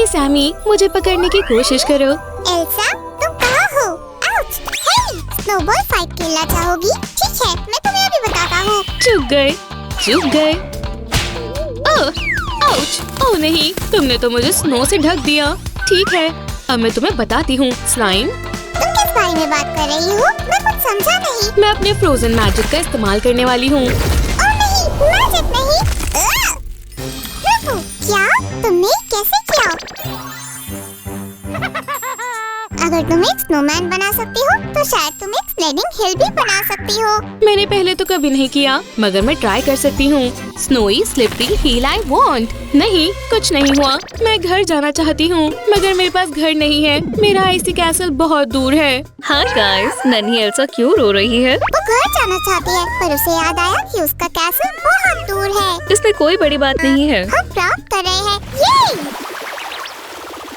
हे Sami, मुझे पकड़ने की कोशिश करो। एल्सा, तुम कहाँ हो? आउच! हे, स्नोबॉल फाइट खेलना चाहोगी? ठीक है, मैं तुम्हें अभी बताता हूँ। चुप गए। ओह, आउच! ओह नहीं, तुमने तो मुझे स्नो से ढक दिया। ठीक है, अब मैं तुम्हें बताती हूँ। स्लाइम, तुम किस बारे में बात कर रही हो? मैं कुछ समझा नहीं। मैं अपने फ्रोजन मैजिक का इस्तेमाल करने वाली हूँ। ओह नहीं, मैजिक नहीं। रुको, क्या? तुमने कैसे किया? अगर तुम एक स्नोमैन बना सकती हो, तो शायद तुम एक स्लेडिंग हिल भी बना सकती हो। मैंने पहले तो कभी नहीं किया, मगर मैं ट्राई कर सकती हूँ। Snowy slippery heel I want. नहीं, कुछ नहीं हुआ। मैं घर जाना चाहती हूँ, मगर मेरे पास घर नहीं है। मेरा आइसी कैसल बहुत दूर है। हाँ गाइस, नन्ही एल्सा क्यों रो रही है? वो घर जाना चाहती है, पर उसे याद आया कि उसका कैसल बहुत दूर है। इसमें कोई बड़ी बात नहीं है। हम प्राप्त कर रहे हैं। ये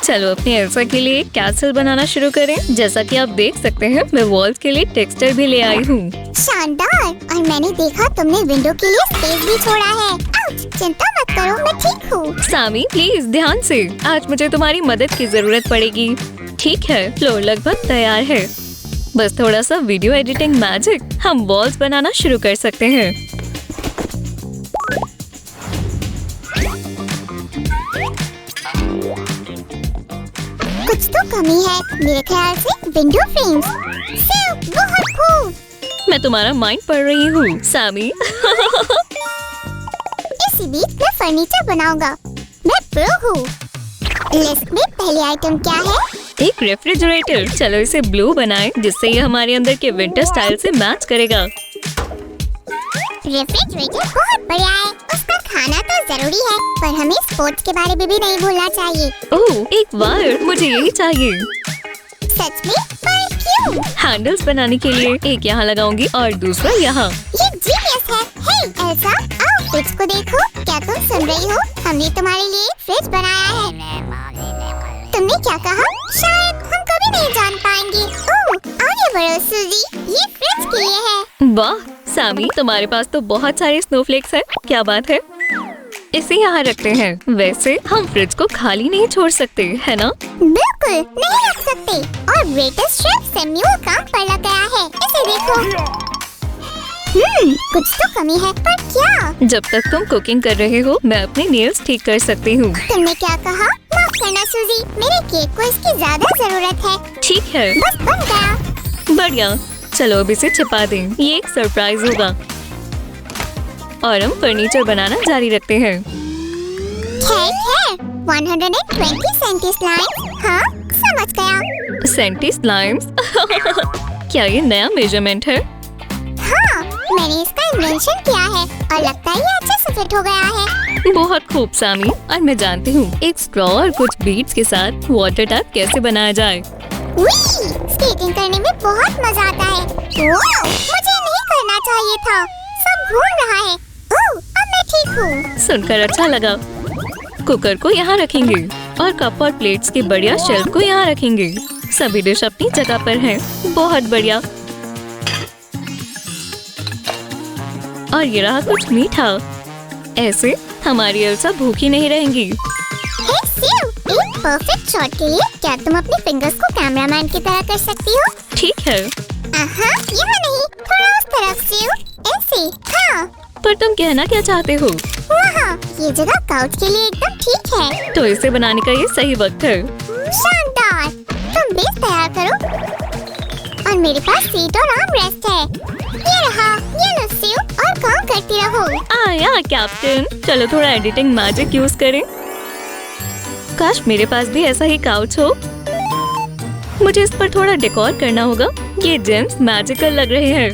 चलो अपनी एल्सा के लिए एक कैसल बनाना शुरू करें। जैसा कि आप देख सकते हैं, मैं वॉल्स के लिए टेक्सचर भी ले आई हूँ। शानदार! और मैंने देखा तुमने विंडो के लिए स्पेस भी छोड़ा है। आउच! चिंता मत करो, मैं ठीक हूँ। सामी प्लीज ध्यान से, आज मुझे तुम्हारी मदद की जरूरत पड़ेगी। ठीक है, फ्लोर लगभग तैयार है। बस थोड़ा सा वीडियो एडिटिंग मैजिक, हम वॉल्स बनाना शुरू कर सकते हैं। कुछ तो कमी है, मेरे ख्याल से विंडो फ्रेम्स। सिर्फ बहुत खूब। मैं तुम्हारा माइंड पढ़ रही हूँ सामी। इसी बीच मैं फर्नीचर बनाऊंगा। मैं प्रो हूँ। लिस्ट में पहली आइटम क्या है? एक रेफ्रिजरेटर। चलो इसे ब्लू बनाएं, जिससे ये हमारे अंदर के विंटर स्टाइल से मैच करेगा। रेफ्रिजरेटर बहुत बढ़िया है। उसका खाना तो जरूरी है, पर हमें स्पोर्ट्स के बारे में भी नहीं भूलना चाहिए। ओह, एक वायर, मुझे यही चाहिए। सच में? पर क्यों? हैंडल्स बनाने के लिए एक यहाँ लगाऊंगी और दूसरा यहाँ। ये जीनियस है। हे एल्सा, आओ फ्रिज को देखो। क्या तुम सुन रही हो? हमने तुम्हारे लिए एक फ्रिज बनाया है। तुमने क्या कहा? शायद हम कभी नहीं जान पाएंगे। ओह, आगे बढ़ो सूजी, ये फ्रिज के लिए है। वाह सामी, तुम्हारे पास तो बहुत सारे स्नोफ्लेक्स हैं। क्या बात है? इसे यहाँ रखते हैं। वैसे हम फ्रिज को खाली नहीं छोड़ सकते, है ना? बिल्कुल नहीं रख सकते। और ग्रेटेस्ट शेफ सैम्यूल काम पर लग गया है। इसे देखो। कुछ तो कमी है, पर क्या? जब तक तुम कुकिंग कर रहे हो, मैं अपने नेल्स ठीक कर सकती हूँ। तुमने क्या कहा? माफ करना सूजी, मेरे केक को इसकी ज्यादा जरूरत है। ठीक है, बस बन गया। बढ़िया। चलो अब इसे छिपा दें, ये एक सरप्राइज होगा। और हम फर्नीचर बनाना जारी रखते हैं। खैर, 120 सेंटी स्लाइम्स। हाँ, समझ गया। सेंटी स्लाइम्स? क्या ये नया मेजरमेंट है? हाँ, मैंने इसका इन्वेंशन किया है और लगता है ये अच्छे से फिट हो गया है। बहुत खूब सामी, और मैं जानती हूँ एक स्ट्रॉ और कुछ बीड्स के साथ वाटर टैप कैसे बनाया जाए। स्केटिंग करने में बहुत मजा आता है। वाह, मुझे नहीं करना चाहिए था। सब घूम रहा है। ओह, अब मैं ठीक हूँ। सुनकर अच्छा लगा। कुकर को यहाँ रखेंगे और कप और प्लेट्स के बढ़िया शेल्फ को यहाँ रखेंगे। सभी डिश अपनी जगह पर हैं। बहुत बढ़िया। और ये रहा कुछ मीठा। ऐसे हमारी एल्सा भूखी नहीं रहेंगी। हे सिव, एक परफेक्ट शॉट के लिए क्या तुम अपने फिंगर्स को कैमरामैन की तरह कर सकती हो? ठीक है। यहाँ नहीं, थोड़ा उस तरफ सिव। ऐसे। हाँ। पर तुम कहना क्या चाहते हो? वहाँ, ये जगह काउच के लिए एकदम ठीक है। तो इसे बनाने का ये सही वक्त है। शानदार। तुम बेस तैयार करो। और मेरे पास सीट और आर्म रेस्ट है। ये रहा, ये लो सिव, और काम करती रहो। आया कैप्टन। चलो थोड़ा एडिटिंग मैजिक यूज करें। काश मेरे पास भी ऐसा ही काउच हो। मुझे इस पर थोड़ा डेकोर करना होगा। ये जेम्स मैजिकल लग रहे हैं।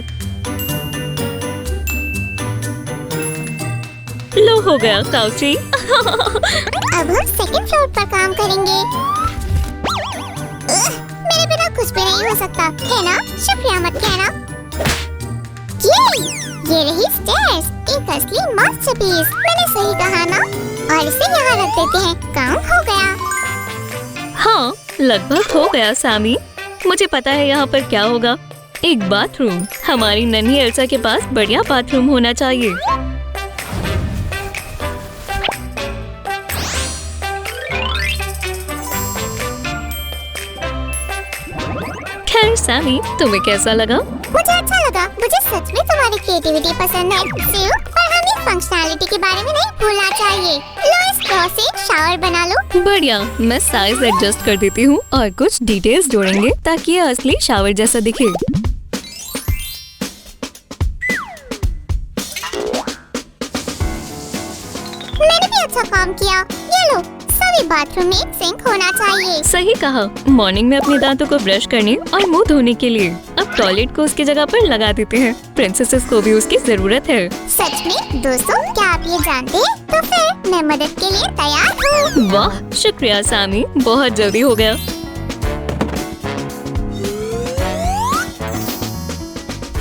लो हो गया काउची। अब हम सेकंड फ्लोर पर काम करेंगे। मेरे बिना कुछ भी नहीं हो सकता, है ना? शुक्रिया मत कहना। ये रही स्टेयर्स, एक असली मास्टरपीस। मैंने सही कहा ना? और इसे यहाँ रख देते हैं। काम हो गया। हाँ, लगभग हो गया सामी। मुझे पता है यहाँ पर क्या होगा। एक बाथरूम। हमारी नन्ही एल्सा के पास बढ़िया बाथरूम होना चाहिए। सैमी, तुम्हें कैसा लगा? मुझे अच्छा लगा। मुझे सच में तुम्हारी क्रिएटिविटी पसंद है सिउ, पर हमें फंक्शनैलिटी के बारे में नहीं भूलना चाहिए। लो इस स्ट्रॉ से शावर बना लो। बढ़िया, मैं साइज एडजस्ट कर देती हूँ और कुछ डिटेल्स जोड़ेंगे ताकि ये असली शावर जैसा दिखे। मैंने भी अच्छा काम किया। ये लो, सभी बाथरूम में एक सिंक होना चाहिए। सही कहा। मॉर्निंग में अपने दांतों को ब्रश करने और मुंह धोने के लिए अब टॉयलेट को उसकी जगह पर लगा देते हैं। प्रिंसेसेस को भी उसकी जरूरत है। सच में दोस्तों, क्या आप ये जानते हैं? तो फिर मैं मदद के लिए तैयार हूँ। वाह, शुक्रिया सैमी, बहुत जल्दी हो गया।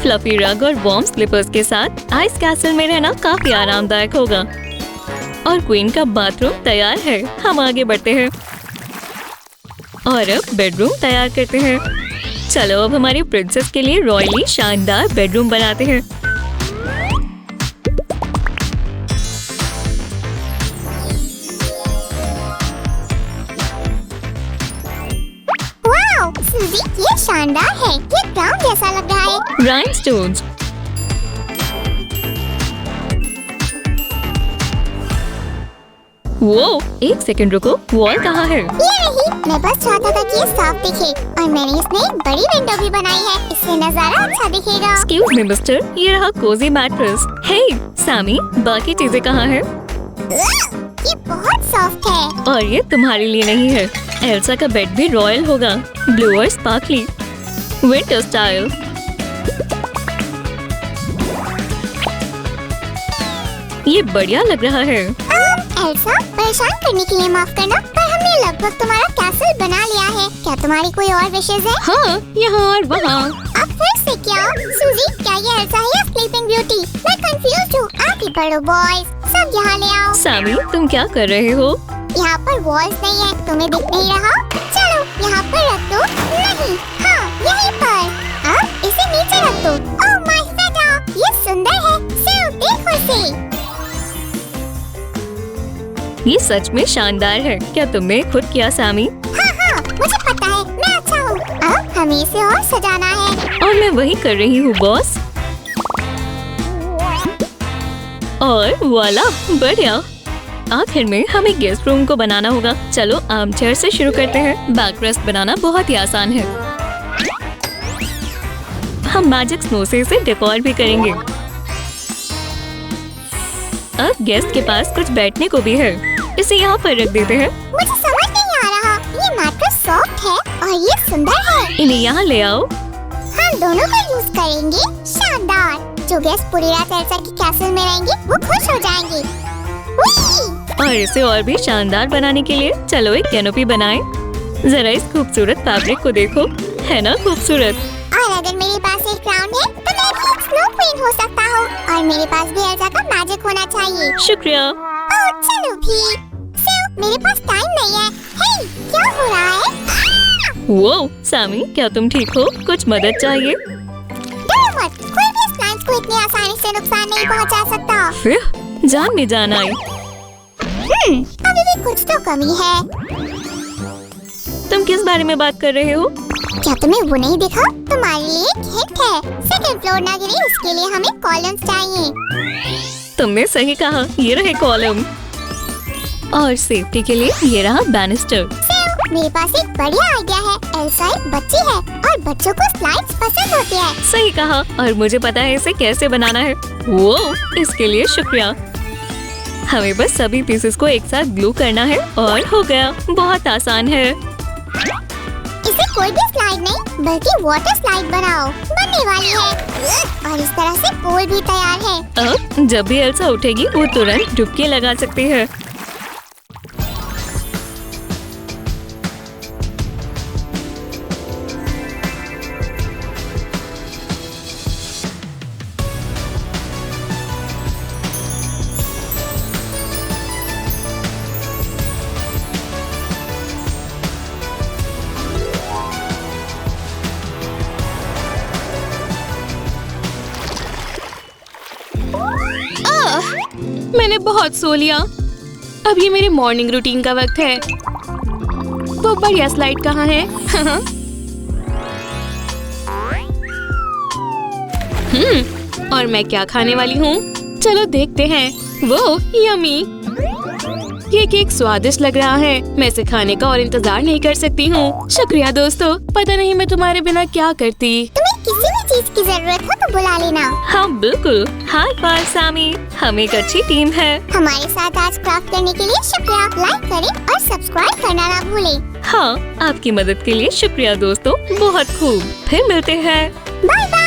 फ्लफी रग और वार्म स्लीपर्स के साथ आइस कैसल में रहना काफी आरामदायक होगा। और क्वीन का बाथरूम तैयार है। हम आगे बढ़ते हैं और अब बेडरूम तैयार करते हैं। चलो अब हमारी प्रिंसेस के लिए रॉयली शानदार बेडरूम बनाते हैं। वाओ, सूजी, ये शानदार है। ये क्राउन जैसा लग रहा है। राइनस्टोन्स। वो, एक सेकंड रुको, वॉल कहाँ है? ये रही। मैं बस चाहता था कि ये साफ दिखे और मैंने इसमें एक बड़ी विंडो भी बनाई है। इससे नजारा अच्छा दिखेगा। एक्सक्यूज मी मिस्टर, ये रहा कोजी मैट्रेस। हे सैमी, बाकी चीजें कहाँ हैं? ये बहुत सॉफ्ट है। और ये तुम्हारे लिए नहीं है। एल्सा का बेड भी रॉयल होगा, ब्लू और स्पार्कली, विंटर स्टाइल। ये बढ़िया लग रहा है। एल्सा, परेशान करने के लिए माफ करना, पर हमने लगभग तुम्हारा कैसल बना लिया है। क्या तुम्हारी कोई और विशेष है? हाँ, यहाँ और वहाँ। अब फिर से क्या? सूजी, क्या ये एल्सा है या स्लीपिंग ब्यूटी? मैं कंफ्यूज हूँ। आप ही पढ़ो बॉयज, सब यहाँ ले आओ। सैमी, तुम क्या कर रहे हो? यहाँ पर वॉल्स नहीं है, तुम्हें दिख नहीं रहा? चलो यहाँ पर रख दो। नहीं, हाँ यहीं पर। अब इसे नीचे रख दो। ओह माय गॉड, ये सुंदर है। सिर्फ देखो इसे। ये सच में शानदार है। क्या तुमने खुद किया सैमी? हाँ, मुझे पता है, मैं अच्छा हूँ। अब हमें इसे और सजाना है। और मैं वही कर रही हूँ बॉस। और वाला, बढ़िया। आखिर में हमें गेस्ट रूम को बनाना होगा। चलो आर्म चेयर से शुरू करते हैं। बैक रेस्ट बनाना बहुत ही आसान है। हम मैजिक स्नो से इसे डेकोर भी करेंगे। अब गेस्ट के पास कुछ बैठने को भी है। इसे यहाँ पर रख देते हैं। मुझे समझ नहीं आ रहा। ये मैट्रेस सॉफ्ट है और ये सुंदर है। इन्हें यहाँ ले आओ। हम दोनों का यूज करेंगे। शानदार। जो गेस्ट पूरी रात एल्सा की कैसल में रहेंगे वो खुश हो जाएंगे। और इसे और भी शानदार बनाने के लिए चलो एक कैनोपी बनाएं। जरा इस खूबसूरत फैब्रिक को देखो, है ना खूबसूरत? और अगर मेरे पास एक क्राउन है तो मैं भी एक स्नो क्वीन हो सकता हूँ। और मेरे पास भी एल्सा का मैजिक होना चाहिए। शुक्रिया। ओह चलो भी। सिर्फ मेरे पास टाइम नहीं है। हे, क्या हो रहा है? वो सैमी, क्या तुम ठीक हो? कुछ मदद चाहिए? डरो मत, कोई भी इस लाइन्स को इतनी आसानी से नुकसान नहीं पहुंचा सकता। फिर जान में जान आई। अभी भी कुछ तो कमी है। तुम किस बारे में बात कर रहे हो? क्या तुम्हें वो नहीं दिखा? तुम्हारे लिए एक हिंट है। सेकंड फ्लोर ना गिरे उसके लिए हमें कॉलम्स चाहिए। तुमने सही कहा, ये रहे कॉलम। और सेफ्टी के लिए ये रहा बैनिस्टर। मेरे पास एक बढ़िया आइडिया है। एल्सा एक बच्ची है और बच्चों को स्लाइड्स पसंद होती है। सही कहा, और मुझे पता है इसे कैसे बनाना है। वो, इसके लिए शुक्रिया। हमें बस सभी पीसेस को एक साथ ग्लू करना है और हो गया। बहुत आसान है। इसे कोई भी स्लाइड नहीं बल्कि वाटर स्लाइड बनाओ। बनने वाली है और इस तरह से पोल भी तैयार है। अब जब भी एल्सा उठेगी वो तुरंत डुबकी लगा सकती है। मैंने बहुत सो लिया। अब ये मेरे मॉर्निंग रूटीन का वक्त है। वो बढ़िया स्लाइड कहाँ है? और मैं क्या खाने वाली हूँ? चलो देखते हैं। वो यमी, ये केक स्वादिष्ट लग रहा है। मैं इसे खाने का और इंतजार नहीं कर सकती हूँ। शुक्रिया दोस्तों, पता नहीं मैं तुम्हारे बिना क्या करती। तुम्हें किसी भी चीज की जरूरत हो तो बुला लेना। हाँ बिल्कुल। हाई फाइव सामी, हम एक अच्छी टीम है। हमारे साथ आज क्राफ्ट करने के लिए शुक्रिया। लाइक करें और सब्सक्राइब करना ना भूलें। हाँ, आपकी मदद के लिए शुक्रिया दोस्तों, बहुत खूब। फिर मिलते हैं। Bye bye.